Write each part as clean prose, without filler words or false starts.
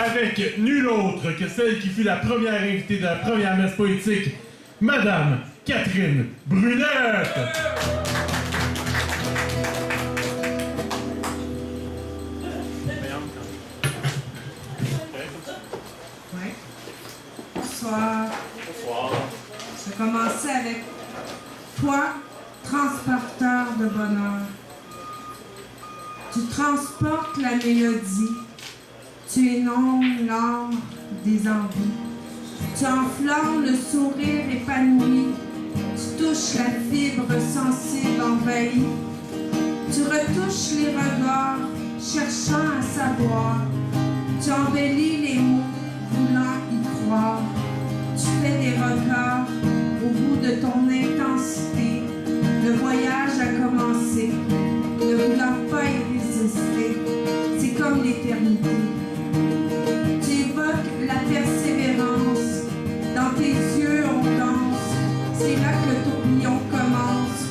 avec nul autre que celle qui fut la première invitée de la première messe poétique, Madame Catherine Brunette. Bonsoir. Bonsoir. Je vais commencer avec toi, transporteur de bonheur. Tu transportes la mélodie. Tu inondes l'âme des envies. Tu enflammes le sourire épanoui. Tu touches la fibre sensible envahie. Tu retouches les regards, cherchant à savoir. Tu embellis les mots, voulant y croire. Tu fais des records au bout de ton intensité. Le voyage a commencé, ne voulant pas y résister. C'est comme l'éternité. Tu évoques la persévérance. Dans tes yeux, on danse. C'est là que le tourbillon commence.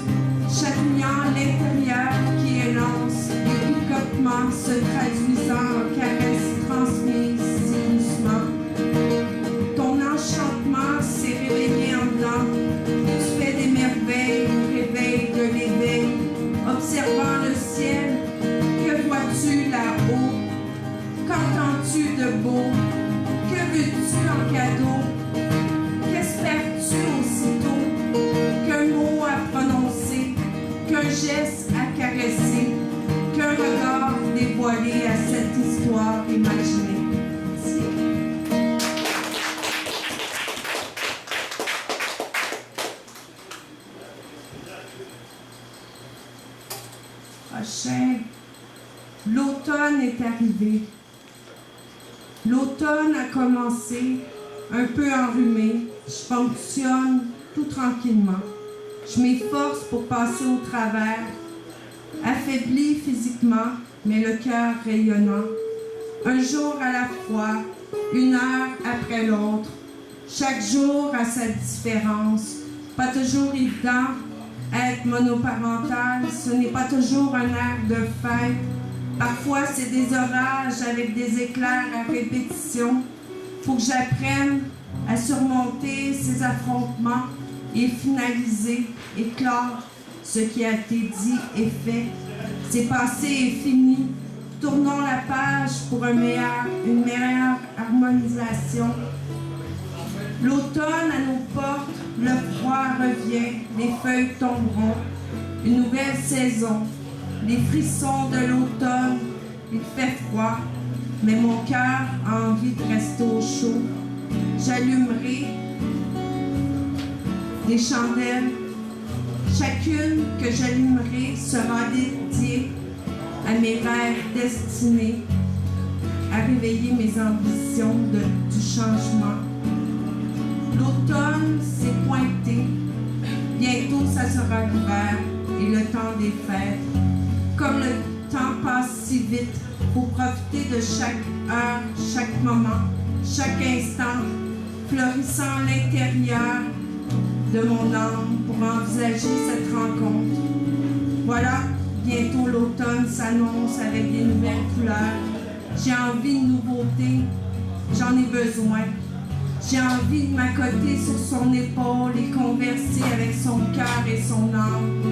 Chatouillant l'intérieur qui élance. Les picotements se traduisant en caresses transmises si doucement. Ton enchantement s'est réveillé en dedans. Tu fais des merveilles au réveil de l'éveil. Observant le ciel, que vois-tu là-haut? Qu'entends-tu de beau? Que veux-tu en cadeau? Qu'espères-tu aussitôt? Qu'un mot à prononcer, qu'un geste à caresser, qu'un regard dévoilé à cette histoire imaginée. Merci. Prochain. L'automne est arrivé. L'automne a commencé, un peu enrhumé. Je fonctionne tout tranquillement. Je m'efforce pour passer au travers, affaibli physiquement, mais le cœur rayonnant. Un jour à la fois, une heure après l'autre. Chaque jour a sa différence. Pas toujours évident. Être monoparental, ce n'est pas toujours un air de fête. Parfois, c'est des orages avec des éclairs à répétition. Faut que j'apprenne à surmonter ces affrontements et finaliser et clore ce qui a été dit et fait. C'est passé et fini. Tournons la page pour une meilleure harmonisation. L'automne à nos portes, le froid revient, les feuilles tomberont. Une nouvelle saison, les frissons de l'automne, il fait froid, mais mon cœur a envie de rester au chaud. J'allumerai des chandelles. Chacune que j'allumerai sera dédiée à mes rêves destinés à réveiller mes ambitions du changement. L'automne s'est pointé. Bientôt, ça sera l'hiver et le temps des fêtes. Comme le temps passe si vite, faut profiter de chaque heure, chaque moment, chaque instant, fleurissant l'intérieur de mon âme pour envisager cette rencontre. Voilà, bientôt l'automne s'annonce avec des nouvelles couleurs. J'ai envie de nouveautés, j'en ai besoin. J'ai envie de m'accoter sur son épaule et converser avec son cœur et son âme.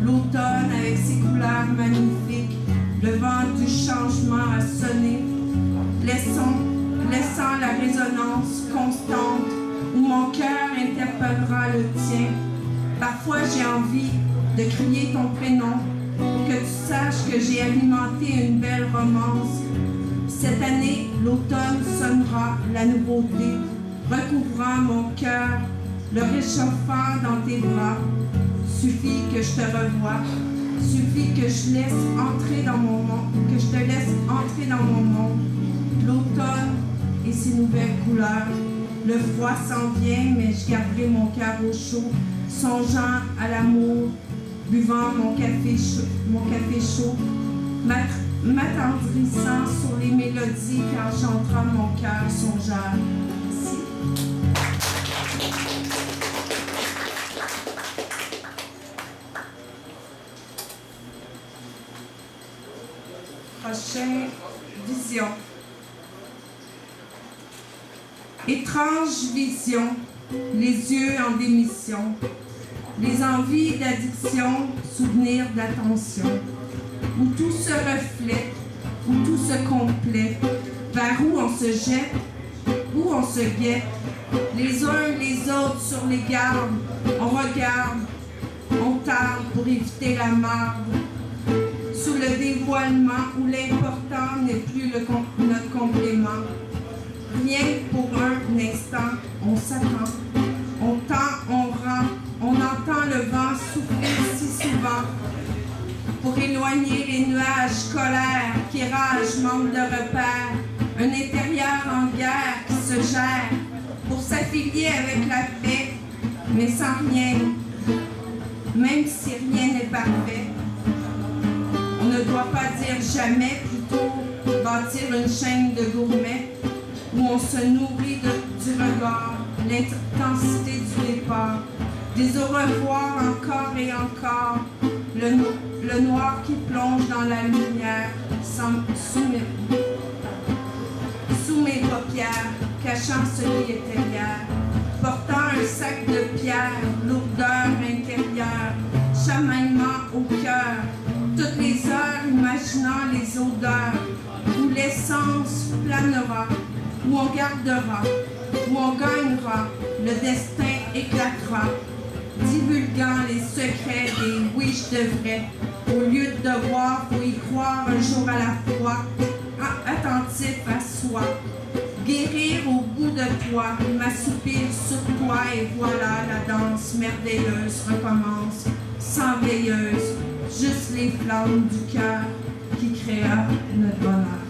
L'automne avec ses couleurs magnifiques, le vent du changement a sonné, laissant la résonance constante où mon cœur interpellera le tien. Parfois j'ai envie de crier ton prénom, que tu saches que j'ai alimenté une belle romance. Cette année, l'automne sonnera la nouveauté, recouvrant mon cœur, le réchauffant dans tes bras. Suffit que je te revoie, suffit que je laisse entrer dans mon monde, que je te laisse entrer dans mon monde. L'automne et ses nouvelles couleurs. Le froid s'en vient, mais je garderai mon cœur au chaud, songeant à l'amour, buvant mon café chaud, m'attendrissant sur les mélodies quand chantera mon cœur songeur. Merci. Prochain, vision. Étrange vision, les yeux en démission, les envies d'addiction, souvenirs d'attention, où tout se reflète, où tout se complète, vers où on se jette, où on se guette, les uns les autres sur les gardes, on regarde, on tarde pour éviter la marde, sous le dévoilement où l'important n'est plus notre complément. Rien que pour un instant, on s'attend, on tend, on rend, on entend le vent souffler si souvent pour éloigner les nuages colères qui ragent, manque de repères, un intérieur en guerre qui se gère pour s'affilier avec la paix, mais sans rien, même si rien n'est parfait. On ne doit pas dire jamais, plutôt bâtir une chaîne de gourmets où on se nourrit du regard, l'intensité du départ, des au revoir encore et encore, le noir qui plonge dans la lumière, sous mes paupières, cachant ce qui était hier, portant un sac de pierre, lourdeur intérieure, chamaillement au cœur, toutes les heures imaginant les odeurs, où l'essence planera, où on gardera, où on gagnera, le destin éclatera, divulguant les secrets des oui je devrais, au lieu de devoir, faut y croire un jour à la fois, attentif à soi, guérir au bout de toi, m'assoupir sur toi et voilà la danse merveilleuse recommence, sans veilleuse, juste les flammes du cœur qui créa notre bonheur.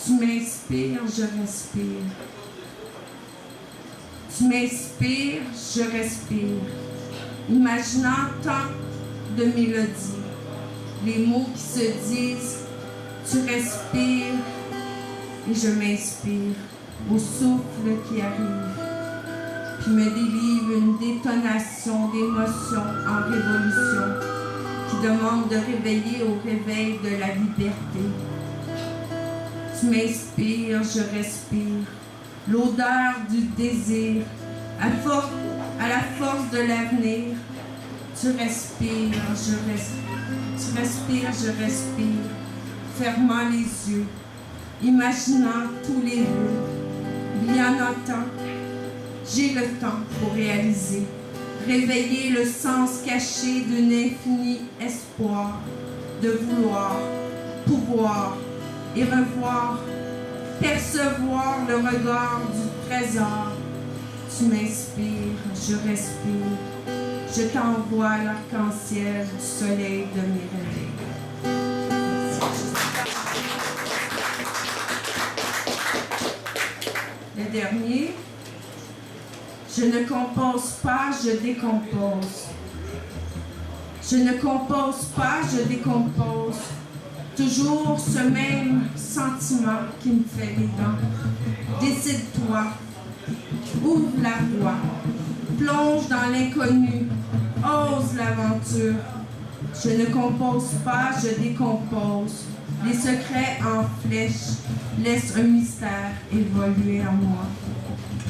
Tu m'inspires, je respire. Tu m'inspires, je respire. Imaginant tant de mélodies, les mots qui se disent, tu respires et je m'inspire au souffle qui arrive, puis me délivre une détonation d'émotions en révolution qui demande de réveiller au réveil de la liberté. Tu m'inspires, je respire, l'odeur du désir, à la force de l'avenir. Tu respires, je respire, fermant les yeux, imaginant tous les vœux. Il y en a tant, j'ai le temps pour réaliser, réveiller le sens caché d'un infini espoir, de vouloir, pouvoir et revoir, percevoir le regard du trésor. Tu m'inspires, je respire, je t'envoie l'arc-en-ciel du soleil de mes réveils. Le dernier, je ne compose pas, je décompose. Je ne compose pas, je décompose. Toujours ce même sentiment qui me fait les dents. Décide-toi, ouvre la voie, plonge dans l'inconnu, ose l'aventure. Je ne compose pas, je décompose. Les secrets en flèche laissent un mystère évoluer en moi.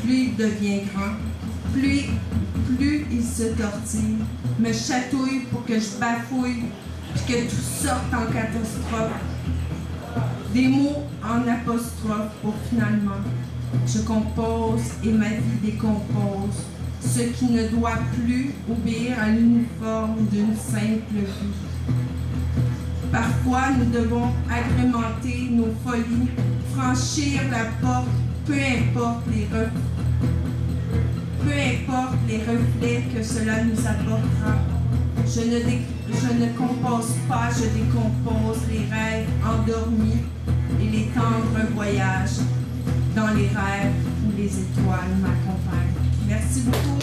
Plus il devient grand, plus il se tortille, me chatouille pour que je bafouille, puis que tout sorte en catastrophe. Des mots en apostrophe pour finalement, je compose et ma vie décompose, ce qui ne doit plus obéir à l'uniforme d'une simple vie. Parfois, nous devons agrémenter nos folies, franchir la porte, peu importe les reflets que cela nous apportera. Je ne compose pas, je décompose les rêves endormis et les tendres voyages dans les rêves où les étoiles m'accompagnent. Merci beaucoup.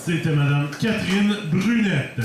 C'était Madame Catherine Brunette.